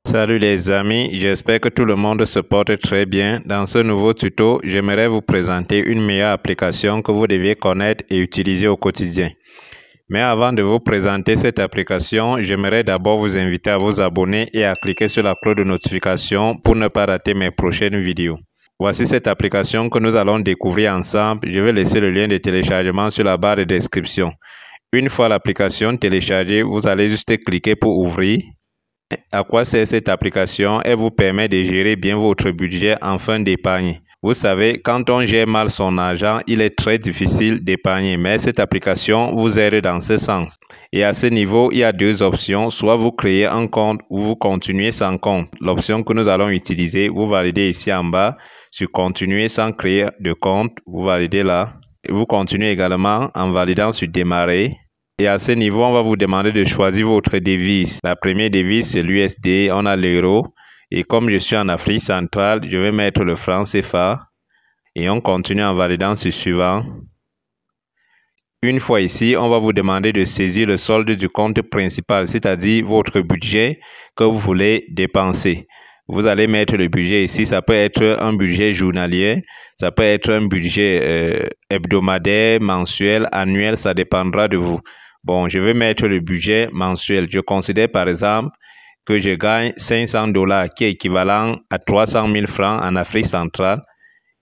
Salut les amis, j'espère que tout le monde se porte très bien. Dans ce nouveau tuto, j'aimerais vous présenter une meilleure application que vous deviez connaître et utiliser au quotidien. Mais avant de vous présenter cette application, j'aimerais d'abord vous inviter à vous abonner et à cliquer sur la cloche de notification pour ne pas rater mes prochaines vidéos. Voici cette application que nous allons découvrir ensemble. Je vais laisser le lien de téléchargement sur la barre de description. Une fois l'application téléchargée, vous allez juste cliquer pour ouvrir. À quoi sert cette application? Elle vous permet de gérer bien votre budget en fin d'épargne. Vous savez, quand on gère mal son argent, il est très difficile d'épargner, mais cette application vous aide dans ce sens. Et à ce niveau, il y a deux options, soit vous créez un compte ou vous continuez sans compte. L'option que nous allons utiliser, vous validez ici en bas sur continuer sans créer de compte, vous validez là. Et vous continuez également en validant sur démarrer. Et à ce niveau, on va vous demander de choisir votre devise. La première devise, c'est l'USD, on a l'euro. Et comme je suis en Afrique centrale, je vais mettre le franc CFA. Et on continue en validant sur suivant. Une fois ici, on va vous demander de saisir le solde du compte principal, c'est-à-dire votre budget que vous voulez dépenser. Vous allez mettre le budget ici, ça peut être un budget journalier, ça peut être un budget hebdomadaire, mensuel, annuel, ça dépendra de vous. Bon, je vais mettre le budget mensuel. Je considère par exemple que je gagne 500 $, qui est équivalent à 300 000 francs en Afrique centrale.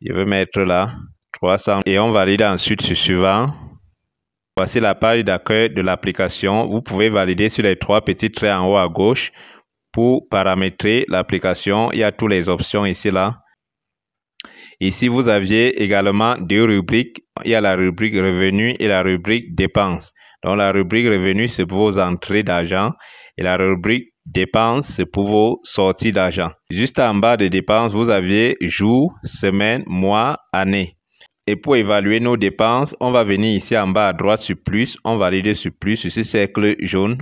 Je vais mettre là 300 et on valide ensuite sur suivant. Voici la page d'accueil de l'application. Vous pouvez valider sur les trois petits traits en haut à gauche. Pour paramétrer l'application, il y a toutes les options ici là. Ici, vous aviez également deux rubriques. Il y a la rubrique revenus et la rubrique dépenses. Donc, la rubrique revenus, c'est pour vos entrées d'argent et la rubrique dépenses, c'est pour vos sorties d'argent. Juste en bas de dépenses, vous aviez jour, semaine, mois, année. Et pour évaluer nos dépenses, on va venir ici en bas à droite sur plus. On valide sur plus, sur ce cercle jaune.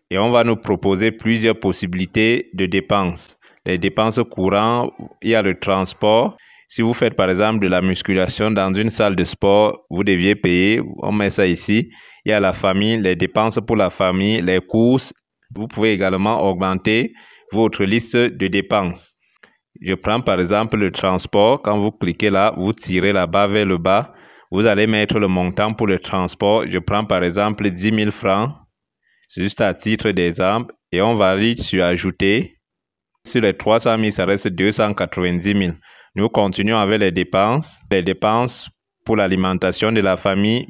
Et on va nous proposer plusieurs possibilités de dépenses. Les dépenses courantes, il y a le transport. Si vous faites par exemple de la musculation dans une salle de sport, vous deviez payer, on met ça ici. Il y a la famille, les dépenses pour la famille, les courses. Vous pouvez également augmenter votre liste de dépenses. Je prends par exemple le transport. Quand vous cliquez là, vous tirez là-bas vers le bas. Vous allez mettre le montant pour le transport. Je prends par exemple 10 000 francs. C'est juste à titre d'exemple. Et on valide sur ajouter. Sur les 300 000, ça reste 290 000. Nous continuons avec les dépenses. Les dépenses pour l'alimentation de la famille,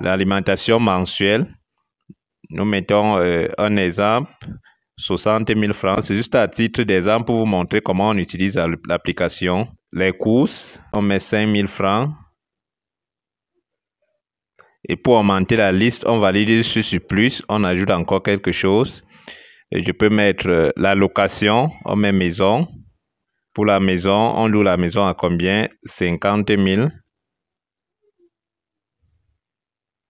l'alimentation mensuelle. Nous mettons un exemple, 60 000 francs. C'est juste à titre d'exemple pour vous montrer comment on utilise l'application. Les courses, on met 5 000 francs. Et pour augmenter la liste, on valide sur plus, on ajoute encore quelque chose. Et je peux mettre la location, on met maison. Pour la maison, on loue la maison à combien? 50 000.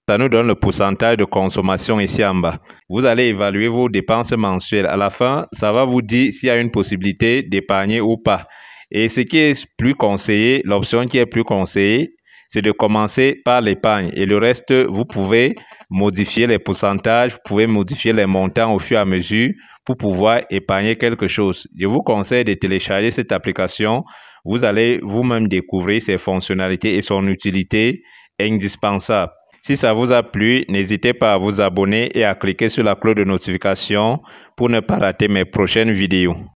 Ça nous donne le pourcentage de consommation ici en bas. Vous allez évaluer vos dépenses mensuelles. À la fin, ça va vous dire s'il y a une possibilité d'épargner ou pas. Et ce qui est plus conseillé, l'option qui est plus conseillée, c'est de commencer par l'épargne. Et le reste, vous pouvez modifier les pourcentages, vous pouvez modifier les montants au fur et à mesure pour pouvoir épargner quelque chose. Je vous conseille de télécharger cette application. Vous allez vous-même découvrir ses fonctionnalités et son utilité indispensable. Si ça vous a plu, n'hésitez pas à vous abonner et à cliquer sur la cloche de notification pour ne pas rater mes prochaines vidéos.